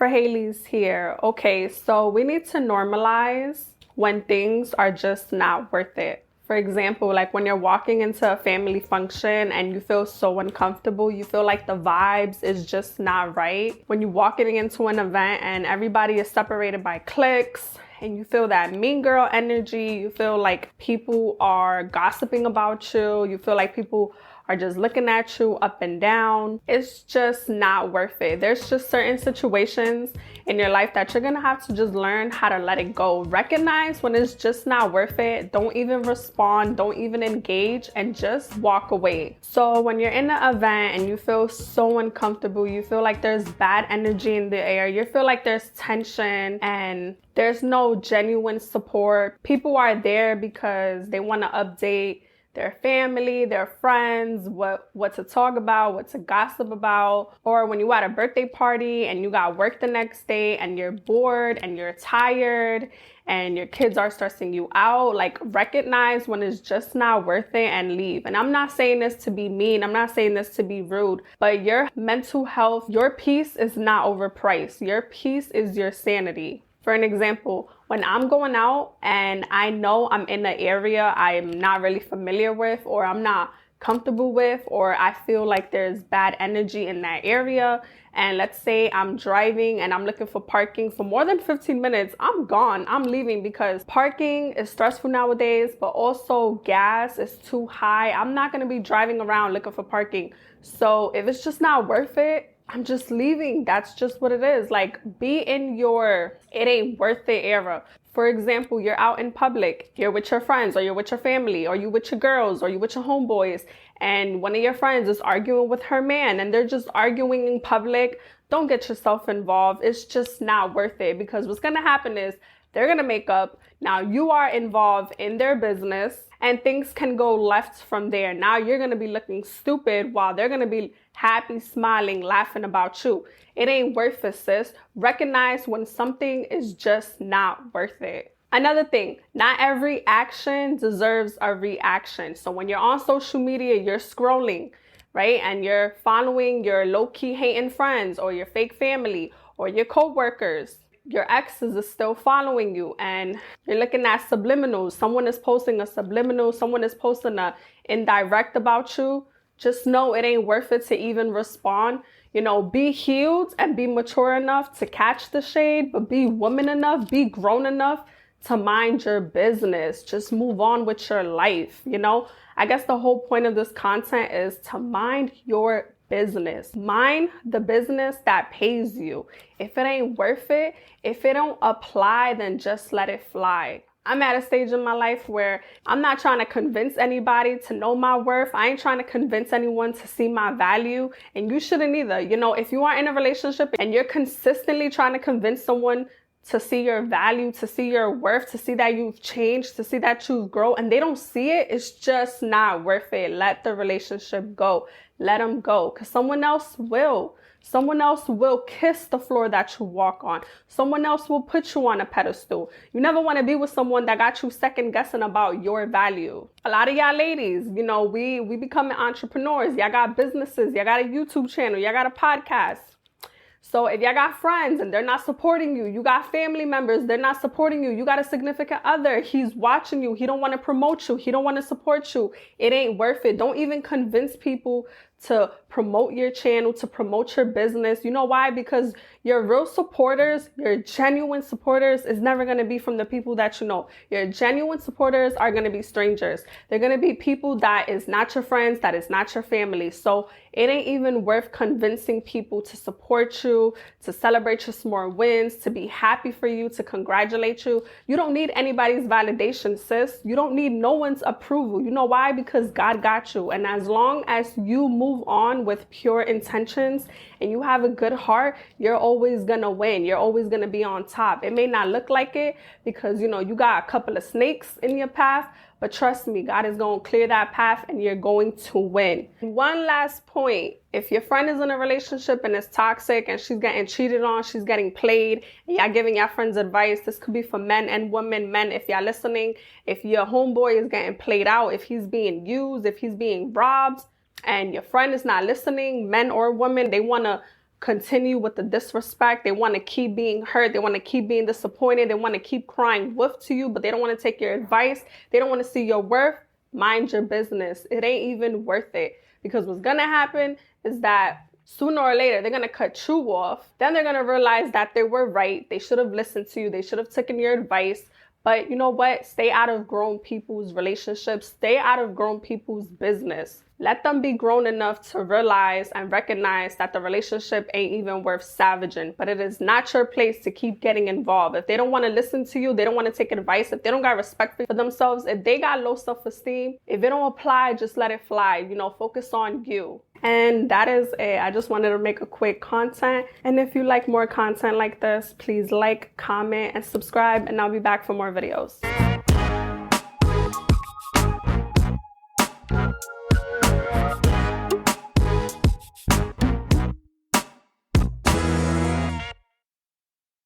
For Haley's here. Okay, so we need to normalize when things are just not worth it. For example, like when you're walking into a family function and you feel so uncomfortable, you feel like the vibes is just not right. When you're walking into an event and everybody is separated by cliques and you feel that mean girl energy, you feel like people are gossiping about you, you feel like people are just looking at you up and down. It's just not worth it. There's just certain situations in your life that you're gonna have to just learn how to let it go. Recognize when it's just not worth it. Don't even respond, don't even engage, and just walk away. So when you're in an event and you feel so uncomfortable, you feel like there's bad energy in the air, you feel like there's tension and there's no genuine support. People are there because they want to update their family, their friends, what to talk about, what to gossip about. Or when you at a birthday party and you got work the next day and you're bored and you're tired and your kids are stressing you out, like recognize when it's just not worth it and leave. And I'm not saying this to be mean, I'm not saying this to be rude, but your mental health, your peace is not overpriced. Your peace is your sanity. For an example, when I'm going out and I know I'm in an area I'm not really familiar with or I'm not comfortable with, or I feel like there's bad energy in that area, and let's say I'm driving and I'm looking for parking for more than 15 minutes, I'm gone. I'm leaving because parking is stressful nowadays, but also gas is too high. I'm not going to be driving around looking for parking. So if it's just not worth it, I'm just leaving. That's just what it is. Like, be in your it ain't worth it era. For example, you're out in public, you're with your friends or you're with your family or you with your girls or you with your homeboys, and one of your friends is arguing with her man and they're just arguing in public. Don't get yourself involved. It's just not worth it, because what's going to happen is they're going to make up. Now you are involved in their business and things can go left from there. Now you're going to be looking stupid while they're going to be happy, smiling, laughing about you. It ain't worth it, sis. Recognize when something is just not worth it. Another thing, not every action deserves a reaction. So when you're on social media, you're scrolling, right? And you're following your low-key hating friends or your fake family or your co-workers. Your exes is still following you and you're looking at subliminals. Someone is posting a subliminal, someone is posting a indirect about you. Just know it ain't worth it to even respond. You know, be healed and be mature enough to catch the shade, but be woman enough, be grown enough to mind your business. Just move on with your life. You know, I guess the whole point of this content is to mind your business. Mind the business that pays you. If it ain't worth it, if it don't apply, then just let it fly. I'm at a stage in my life where I'm not trying to convince anybody to know my worth. I ain't trying to convince anyone to see my value, and you shouldn't either. You know, if you are in a relationship and you're consistently trying to convince someone to see your value, to see your worth, to see that you've changed, to see that you've grown, and they don't see it, it's just not worth it. Let the relationship go. Let them go, because someone else will. Someone else will kiss the floor that you walk on. Someone else will put you on a pedestal. You never want to be with someone that got you second guessing about your value. A lot of y'all ladies, you know, we becoming entrepreneurs. Y'all got businesses. Y'all got a YouTube channel. Y'all got a podcast. So if y'all got friends and they're not supporting you, you got family members, they're not supporting you, you got a significant other, he's watching you, he don't want to promote you, he don't want to support you, it ain't worth it. Don't even convince people to promote your channel, to promote your business. You know why? Because your real supporters, your genuine supporters is never going to be from the people that you know. Your genuine supporters are going to be strangers. They're going to be people that is not your friends, that is not your family. So it ain't even worth convincing people to support you, to celebrate your small wins, to be happy for you, to congratulate you. You don't need anybody's validation, sis. You don't need no one's approval. You know why? Because God got you. And as long as you move on with pure intentions and you have a good heart, you're always gonna win. You're always gonna be on top. It may not look like it because, you know, you got a couple of snakes in your path, but trust me, God is gonna clear that path and you're going to win. One last point. If your friend is in a relationship and it's toxic and she's getting cheated on, she's getting played, and y'all giving your friends advice, this could be for men and women. Men, if y'all listening, if your homeboy is getting played out, if he's being used, if he's being robbed, and your friend is not listening, men or women, they want to continue with the disrespect. They want to keep being hurt. They want to keep being disappointed. They want to keep crying wolf to you, but they don't want to take your advice. They don't want to see your worth. Mind your business. It ain't even worth it, because what's going to happen is that sooner or later, they're going to cut you off. Then they're going to realize that they were right. They should have listened to you. They should have taken your advice. But you know what? Stay out of grown people's relationships. Stay out of grown people's business. Let them be grown enough to realize and recognize that the relationship ain't even worth savaging. But it is not your place to keep getting involved. If they don't want to listen to you, they don't want to take advice, if they don't got respect for themselves, if they got low self-esteem, if it don't apply, just let it fly. You know, focus on you. And that is it. I just wanted to make a quick content. And if you like more content like this, please like, comment, and subscribe. And I'll be back for more videos.